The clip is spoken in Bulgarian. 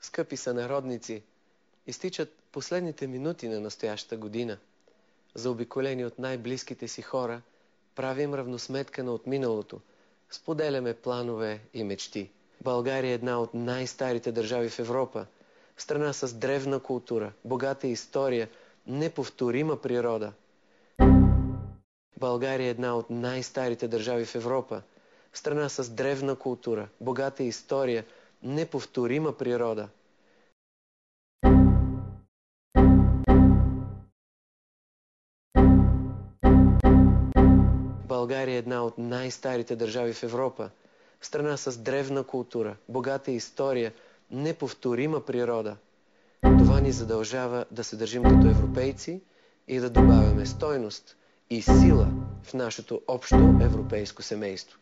Скъпи сънародници, изтичат последните минути на настоящата година. Заобиколени от най-близките си хора, правим равносметка на отминалото, споделяме планове и мечти. България е една от най-старите държави в Европа, страна с древна култура, богата история, неповторима природа. България е една от най-старите държави в Европа, страна с древна култура, богата история, неповторима природа. България е една от най-старите държави в Европа, страна с древна култура, богата история, неповторима природа. Това ни задължава да се държим като европейци и да добавяме стойност и сила в нашето общо европейско семейство.